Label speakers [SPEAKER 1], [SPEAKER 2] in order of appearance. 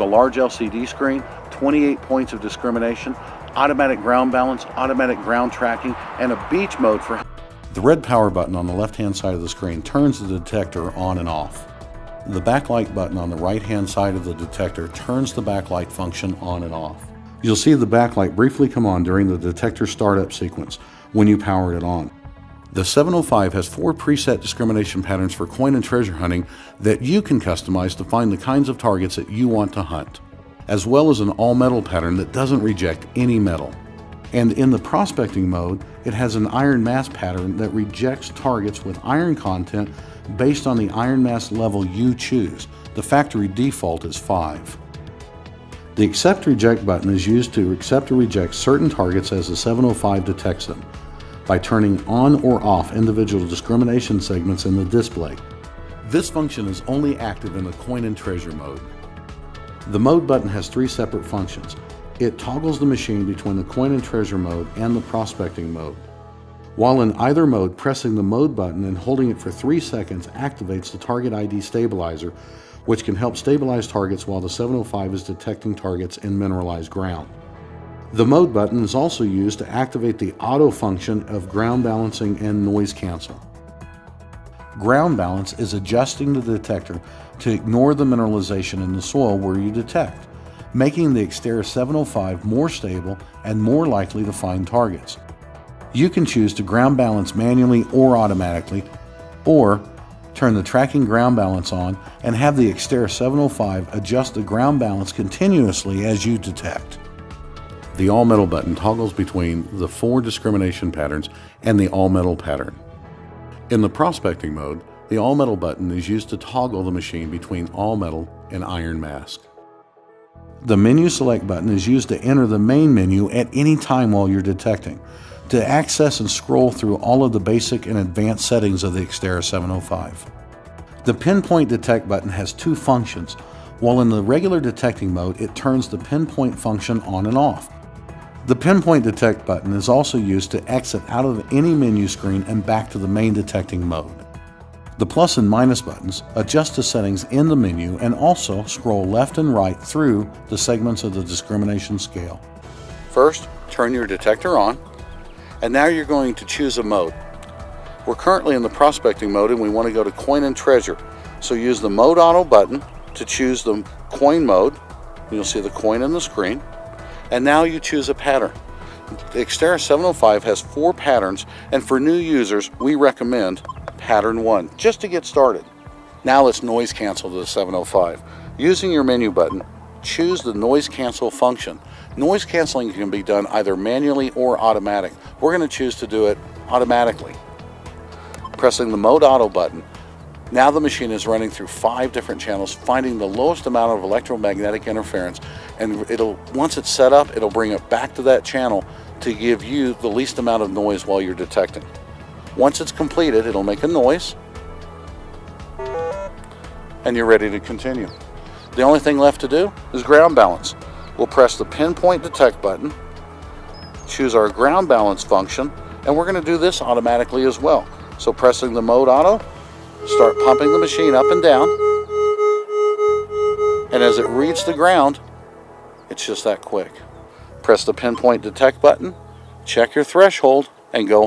[SPEAKER 1] a large LCD screen, 28 points of discrimination, automatic ground balance, automatic ground tracking, and a beach mode for... The red power button on the left-hand side of the screen turns the detector on and off. The backlight button on the right-hand side of the detector turns the backlight function on and off. You'll see the backlight briefly come on during the detector startup sequence when you power it on. The 705 has 4 preset discrimination patterns for coin and treasure hunting that you can customize to find the kinds of targets that you want to hunt, as well as an all-metal pattern that doesn't reject any metal. And in the prospecting mode, it has an iron mass pattern that rejects targets with iron content based on the iron mass level you choose. The factory default is 5. The accept reject button is used to accept or reject certain targets as the 705 detects them by turning on or off individual discrimination segments in the display. This function is only active in the coin and treasure mode. The mode button has 3 separate functions. It toggles the machine between the coin and treasure mode and the prospecting mode. While in either mode, pressing the mode button and holding it for 3 seconds activates the target ID stabilizer, which can help stabilize targets while the 705 is detecting targets in mineralized ground. The mode button is also used to activate the auto function of ground balancing and noise cancel. Ground balance is adjusting the detector to ignore the mineralization in the soil where you detect, making the XTERRA705 more stable and more likely to find targets. You can choose to ground balance manually or automatically, or turn the tracking ground balance on and have the XTERRA705 adjust the ground balance continuously as you detect. The all-metal button toggles between the 4 discrimination patterns and the all-metal pattern. In the prospecting mode, the all-metal button is used to toggle the machine between all-metal and iron mask. The menu select button is used to enter the main menu at any time while you're detecting, to access and scroll through all of the basic and advanced settings of the XTERRA705. The pinpoint detect button has 2 functions. While in the regular detecting mode, it turns the pinpoint function on and off. The pinpoint detect button is also used to exit out of any menu screen and back to the main detecting mode. The plus and minus buttons adjust the settings in the menu and also scroll left and right through the segments of the discrimination scale. First, turn your detector on, and now you're going to choose a mode. We're currently in the prospecting mode and we want to go to coin and treasure. So use the mode auto button to choose the coin mode. You'll see the coin on the screen. And now you choose a pattern. The XTERRA705 has 4 patterns, and for new users, we recommend pattern 1, just to get started. Now let's noise cancel to the 705. Using your menu button, choose the noise cancel function. Noise canceling can be done either manually or automatic. We're going to choose to do it automatically. Pressing the mode auto button, now the machine is running through 5 different channels, finding the lowest amount of electromagnetic interference, and once it's set up, it'll bring it back to that channel to give you the least amount of noise while you're detecting. Once it's completed, it'll make a noise, and you're ready to continue. The only thing left to do is ground balance. We'll press the pinpoint detect button, choose our ground balance function, and we're going to do this automatically as well. So pressing the mode auto, start pumping the machine up and down, and as it reads the ground, it's just that quick. Press the pinpoint detect button, check your threshold, and go